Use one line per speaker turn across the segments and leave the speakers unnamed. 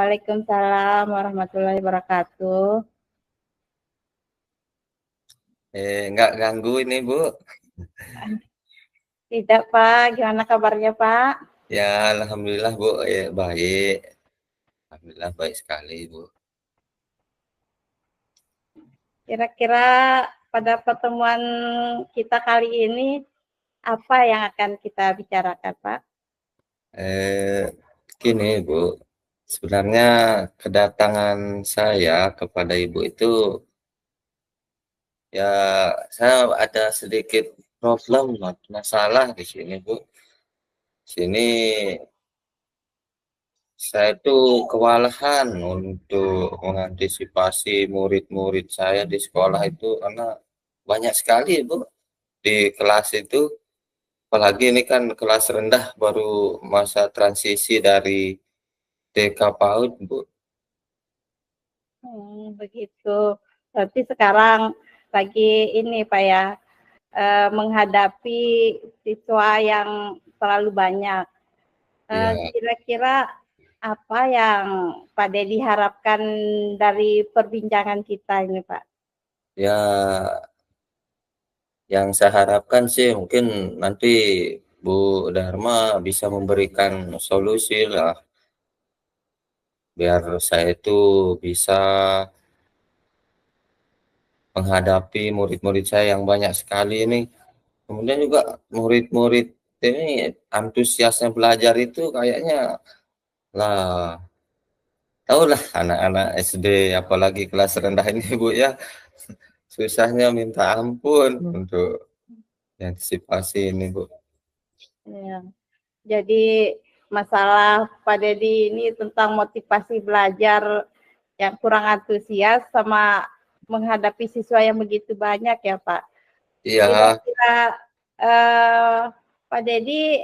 Waalaikumsalam warahmatullahi wabarakatuh.
Nggak ganggu ini, Bu.
Tidak, Pak. Gimana kabarnya, Pak?
Ya, alhamdulillah, Bu. Baik. Alhamdulillah baik sekali, Bu.
Kira-kira pada pertemuan kita kali ini, apa yang akan kita bicarakan, Pak?
Gini, Bu. Sebenarnya kedatangan saya kepada Ibu itu, ya, saya ada sedikit problem, masalah di sini, Bu. Sini saya tuh kewalahan untuk mengantisipasi murid-murid saya di sekolah itu karena banyak sekali, Bu, di kelas itu. Apalagi ini kan kelas rendah baru masa transisi dari TK PAUD, Bu.
Begitu. Berarti sekarang lagi ini, Pak ya, menghadapi siswa yang terlalu banyak.
Ya,
Kira-kira apa yang Pak Dedi harapkan dari perbincangan kita ini, Pak?
ya, yang saya harapkan sih mungkin nanti Bu Dharma bisa memberikan solusi lah, biar saya itu bisa menghadapi murid-murid saya yang banyak sekali ini. Kemudian juga murid-murid ini antusiasnya belajar itu kayaknya lah, tahulah anak-anak SD apalagi kelas rendah ini, Bu, ya, susahnya minta ampun untuk antisipasi ini, Bu.
Ya. Jadi masalah Pak Dedi ini tentang motivasi belajar yang kurang antusias sama menghadapi siswa yang begitu banyak ya, Pak.
Iya,
Kira-kira Pak Dedi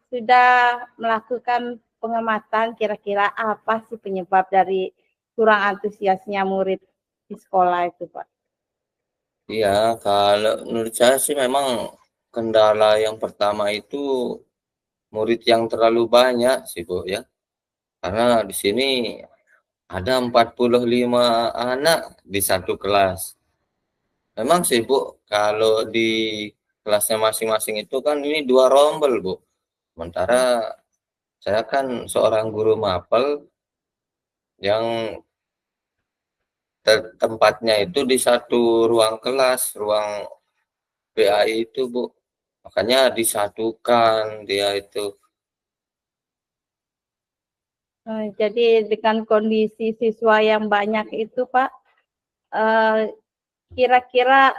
sudah melakukan pengamatan kira-kira apa sih penyebab dari kurang antusiasnya murid di sekolah itu, Pak?
iya, kalau menurut saya sih memang kendala yang pertama itu murid yang terlalu banyak sih, Bu, ya. Karena di sini ada 45 anak di satu kelas. Memang sih, Bu, kalau di kelasnya masing-masing itu kan ini dua rombel, Bu. Sementara saya kan seorang guru mapel yang tempatnya itu di satu ruang kelas, ruang PAI itu, Bu. Makanya disatukan dia itu.
Jadi dengan kondisi siswa yang banyak itu, Pak, kira-kira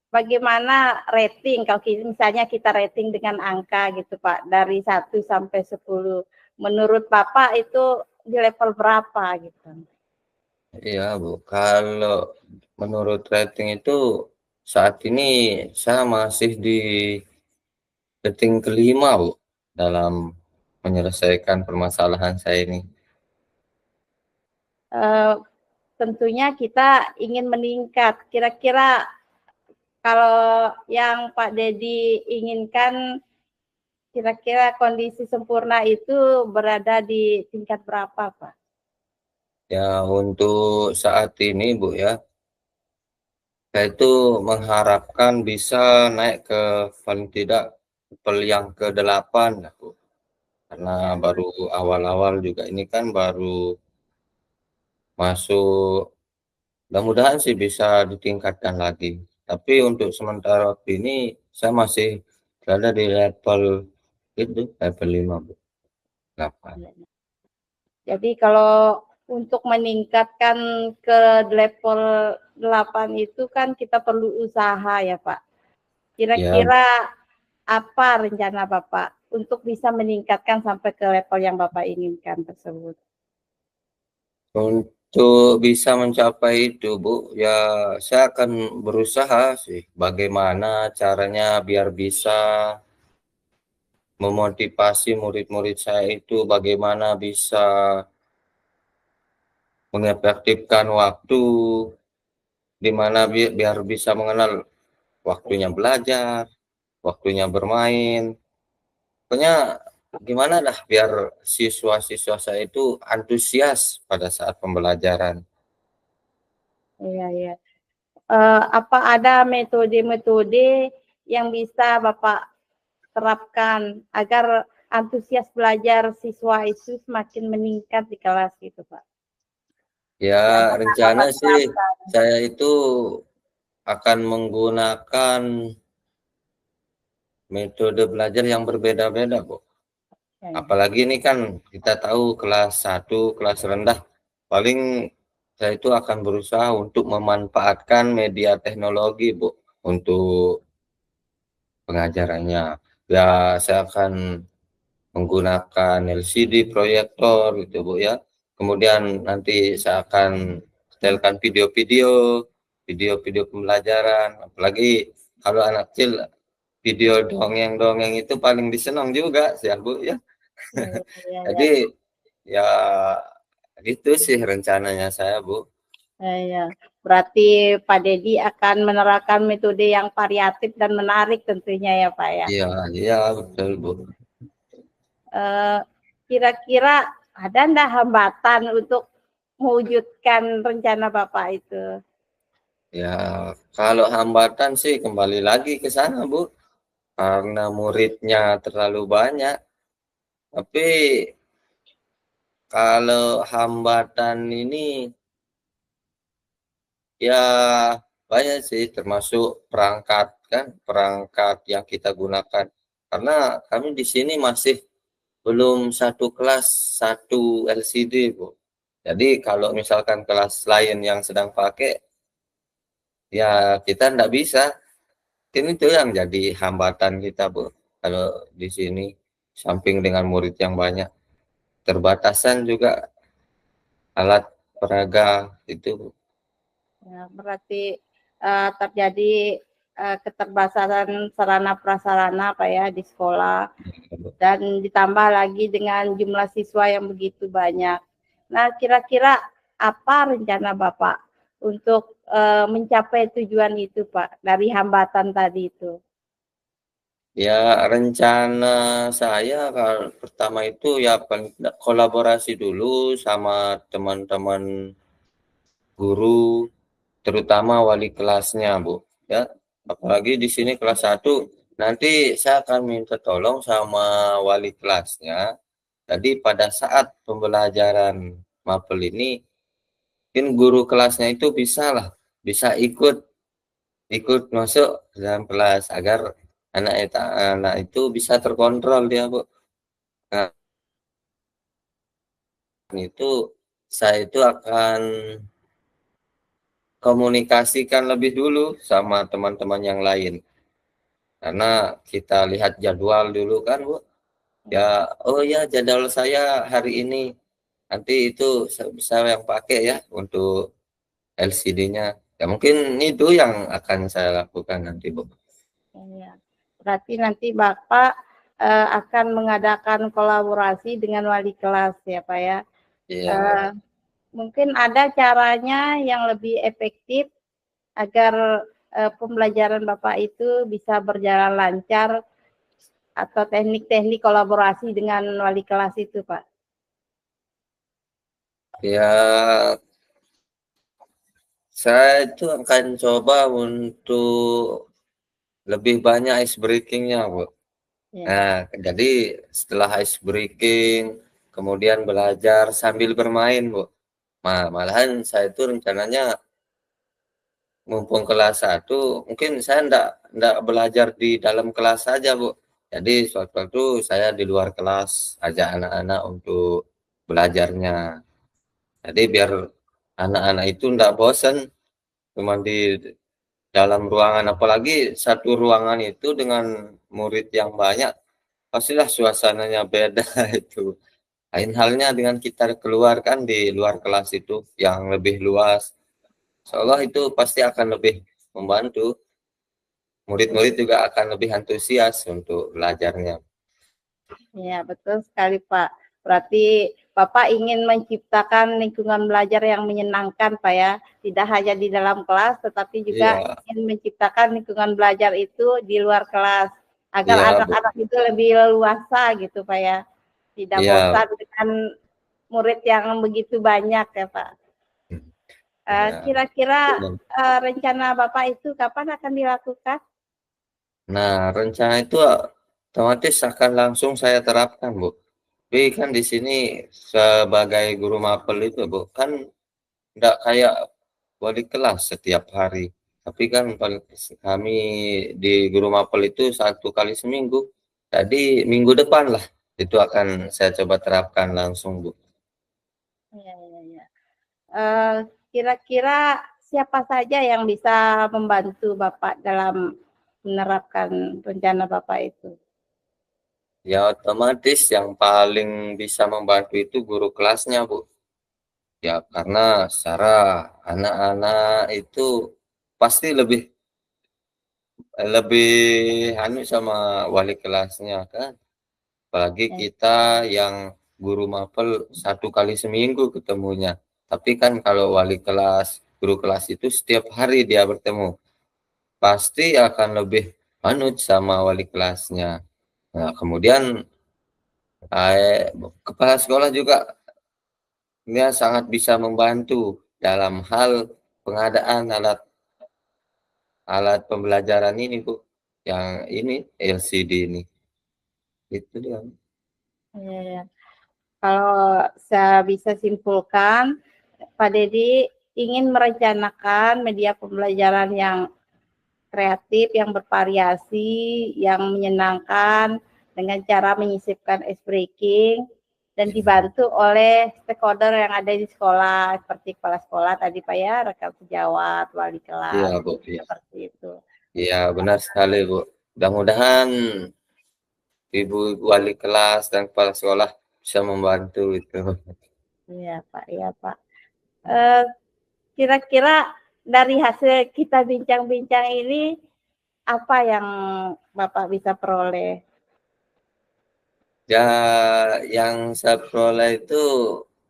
bagaimana rating kalau misalnya kita rating dengan angka gitu, Pak, dari 1 sampai 10. Menurut Bapak itu di level berapa gitu?
Iya, Bu. Kalau menurut rating itu saat ini saya masih di rating kelima, Bu, dalam menyelesaikan permasalahan saya ini.
Tentunya kita ingin meningkat. Kira-kira kalau yang Pak Dedi inginkan, kira-kira kondisi sempurna itu berada di tingkat berapa, Pak?
Ya, untuk saat ini, Bu, ya, saya itu mengharapkan bisa naik ke paling tidak level yang ke-8, Bu. Karena baru awal-awal juga ini kan baru masuk. Mudah-mudahan sih bisa ditingkatkan lagi. Tapi untuk sementara waktu ini saya masih berada di level itu, level 5, Bu. 8.
Jadi kalau untuk meningkatkan ke level 8 itu kan kita perlu usaha ya, Pak.
Ya,
Kira-kira apa rencana Bapak untuk bisa meningkatkan sampai ke level yang Bapak inginkan tersebut?
untuk bisa mencapai itu, Bu, ya saya akan berusaha sih bagaimana caranya biar bisa memotivasi murid-murid saya itu, bagaimana bisa mengefektifkan waktu, di mana biar bisa mengenal waktunya belajar, waktunya bermain. Pokoknya gimana dah biar siswa-siswa saya itu antusias pada saat pembelajaran.
Iya, iya. Apa ada metode-metode yang bisa Bapak terapkan agar antusias belajar siswa itu semakin meningkat di kelas gitu, Pak?
Ya,
Yang pernah
rencana
Bapak
sih
terapkan.
saya itu akan menggunakan metode belajar yang berbeda-beda, Bu.
Ya, ya.
Apalagi ini kan kita tahu kelas 1, kelas rendah, paling saya itu akan berusaha untuk memanfaatkan media teknologi, Bu, untuk pengajarannya. Ya, saya akan menggunakan LCD proyektor gitu, Bu ya. Kemudian nanti saya akan setelkan video-video pembelajaran. Apalagi kalau anak kecil video dongeng-dongeng itu paling disenang juga sih, Bu ya.
Iya, iya, iya.
Jadi ya gitu sih rencananya saya, Bu.
Iya. Berarti Pak Dedi akan menerapkan metode yang variatif dan menarik tentunya ya, Pak ya.
Iya, iya betul, Bu.
Eh, Kira-kira ada enggak hambatan untuk mewujudkan rencana Bapak itu?
Ya, kalau hambatan sih kembali lagi ke sana, Bu. Karena muridnya terlalu banyak. Tapi kalau hambatan ini ya banyak sih, termasuk perangkat kan, perangkat yang kita gunakan. Karena kami di sini masih belum satu kelas satu LCD, Bu. Jadi kalau misalkan kelas lain yang sedang pakai, ya kita nggak bisa. Ini tuh yang jadi hambatan kita, Bu. Kalau di sini, samping dengan murid yang banyak, terbatasan juga alat peraga itu.
Ya, berarti terjadi keterbatasan sarana prasarana Pak ya di sekolah dan ditambah lagi dengan jumlah siswa yang begitu banyak. Nah, kira-kira apa rencana Bapak untuk mencapai tujuan itu, Pak, dari hambatan tadi itu?
Ya, rencana saya kalau pertama itu ya kolaborasi dulu sama teman-teman guru, terutama wali kelasnya, Bu. Ya, apalagi di sini kelas 1, nanti saya akan minta tolong sama wali kelasnya. Jadi pada saat pembelajaran mapel ini, mungkin guru kelasnya itu bisa ikut ikut masuk ke dalam kelas agar anak itu bisa terkontrol dia, Bu. Nah, itu saya itu akan komunikasikan lebih dulu sama teman-teman yang lain. Karena kita lihat jadwal dulu kan, Bu. Ya, oh ya jadwal saya hari ini. Nanti itu bisa yang pakai ya untuk LCD-nya. Ya mungkin itu yang akan saya lakukan nanti, Bu.
Ya, berarti nanti Bapak akan mengadakan kolaborasi dengan wali kelas ya, Pak ya.
Iya.
Mungkin ada caranya yang lebih efektif agar pembelajaran Bapak itu bisa berjalan lancar atau teknik-teknik kolaborasi dengan wali kelas itu, Pak?
Ya, saya itu akan coba untuk lebih banyak ice breaking-nya, Bu.
Ya,
Nah, jadi setelah ice breaking, kemudian belajar sambil bermain, Bu. Malahan saya itu rencananya mumpung kelas 1, mungkin saya enggak belajar di dalam kelas saja, Bu. Jadi suatu-waktu saya di luar kelas ajak anak-anak untuk belajarnya. Jadi biar anak-anak itu enggak bosan cuma di dalam ruangan, apalagi satu ruangan itu dengan murid yang banyak, pastilah suasananya beda itu. Lain halnya dengan kita keluar kan di luar kelas itu yang lebih luas. Seolah itu pasti akan lebih membantu. Murid-murid juga akan lebih antusias untuk belajarnya.
ya, betul sekali, Pak. Berarti Bapak ingin menciptakan lingkungan belajar yang menyenangkan, Pak ya. Tidak hanya di dalam kelas, tetapi juga
Iya,
ingin menciptakan lingkungan belajar itu di luar kelas. agar
Iya, Bu.
anak-anak itu lebih leluasa gitu Pak ya, tidak
Iya.
bosan dengan murid yang begitu banyak ya Pak.
Iya.
Kira-kira rencana Bapak itu kapan akan dilakukan?
Nah, rencana itu otomatis akan langsung saya terapkan, Bu. Tapi kan di sini sebagai guru mapel itu, Bu, kan nggak kayak wali kelas setiap hari. Tapi kan kami di guru mapel itu 1 kali seminggu. Jadi minggu depan lah itu akan saya coba terapkan langsung, Bu.
Iya, iya, iya. Kira-kira siapa saja yang bisa membantu Bapak dalam menerapkan rencana Bapak itu?
Ya otomatis yang paling bisa membantu itu guru kelasnya, Bu. Ya karena secara anak-anak itu pasti lebih lebih anu sama wali kelasnya kan. Apalagi
Ya,
kita yang guru mapel 1 kali seminggu ketemunya. Tapi kan kalau wali kelas, guru kelas itu setiap hari dia bertemu. Pasti akan lebih manut sama wali kelasnya. Nah, kemudian kepala sekolah juga dia sangat bisa membantu dalam hal pengadaan alat alat pembelajaran ini, Bu. Yang ini LCD ini. Itu dia.
ya, ya. Kalau saya bisa simpulkan, Pak Dedi ingin merencanakan media pembelajaran yang kreatif, yang bervariasi, yang menyenangkan dengan cara menyisipkan ice breaking dan dibantu oleh stakeholder yang ada di sekolah seperti kepala sekolah tadi Pak ya, rekan sejawat, wali
Iya,
kelas,
Bu. Iya.
seperti itu.
Iya, benar sekali, Bu. Mudah-mudahan Ibu wali kelas dan kepala sekolah bisa membantu itu.
Iya Pak, iya Pak. Eh, Kira-kira dari hasil kita bincang-bincang ini apa yang Bapak bisa peroleh?
Ya, yang saya peroleh itu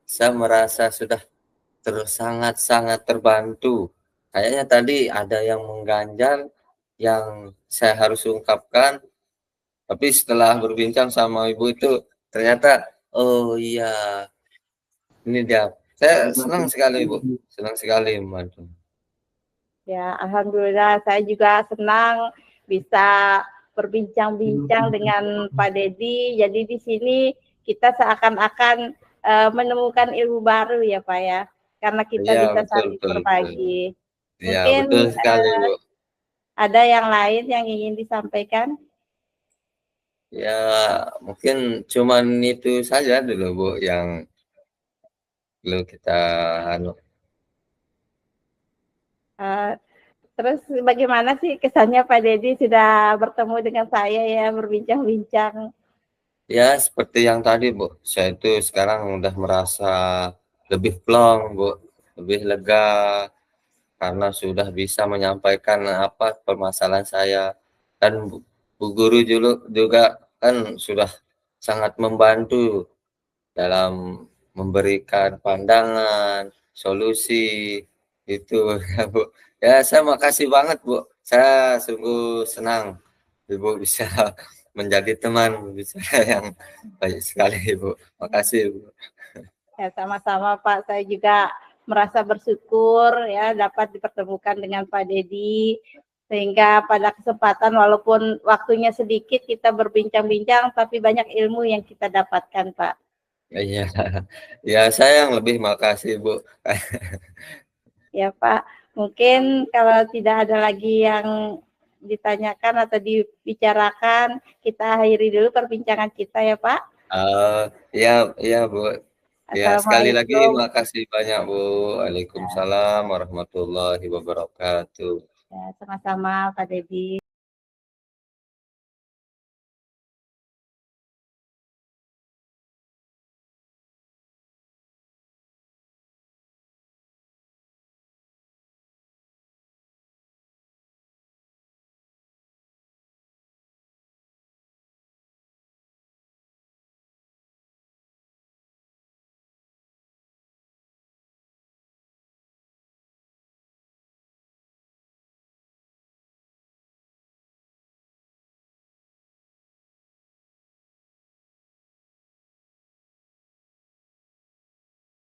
saya merasa sudah sangat-sangat terbantu. Kayaknya tadi ada yang mengganjal yang saya harus ungkapkan, tapi setelah berbincang sama ibu itu ternyata, oh iya, ini dia. Saya senang sekali, Bu. Senang sekali membantu.
Ya, alhamdulillah saya juga senang bisa berbincang-bincang dengan Pak Dedi. Jadi di sini kita seakan-akan menemukan ilmu baru ya Pak ya, karena kita
Iya,
bisa
betul,
saling
betul, betul.
berbagi.
Iya,
Mungkin
betul sekali, Bu.
ada yang lain yang ingin disampaikan?
Ya, mungkin cuman itu saja dulu, Bu, yang perlu kita anu.
Uh, Terus bagaimana sih kesannya Pak Dedi sudah bertemu dengan saya ya, berbincang-bincang?
Ya, seperti yang tadi, Bu. Saya itu sekarang udah merasa lebih plong, Bu. Lebih lega karena sudah bisa menyampaikan apa permasalahan saya. Dan Bu Guru juga kan sudah sangat membantu dalam memberikan pandangan, solusi, itu ya, Bu. Ya, saya makasih banget, Bu. Saya sungguh senang Ibu bisa menjadi teman bicara yang baik sekali, Bu. Makasih, Bu.
Ya, sama-sama Pak. Saya juga merasa bersyukur ya dapat dipertemukan dengan Pak Dedi sehingga pada kesempatan walaupun waktunya sedikit kita berbincang-bincang tapi banyak ilmu yang kita dapatkan Pak.
Iya. Ya, saya yang lebih makasih, Bu.
Ya Pak, mungkin kalau tidak ada lagi yang ditanyakan atau dibicarakan, kita akhiri dulu perbincangan kita ya Pak.
Iya, iya, Bu. Ya, sekali lagi
Assalamualaikum.
makasih banyak, Bu. Waalaikumsalam warahmatullahi wabarakatuh.
Ya, sama-sama Pak Dedi.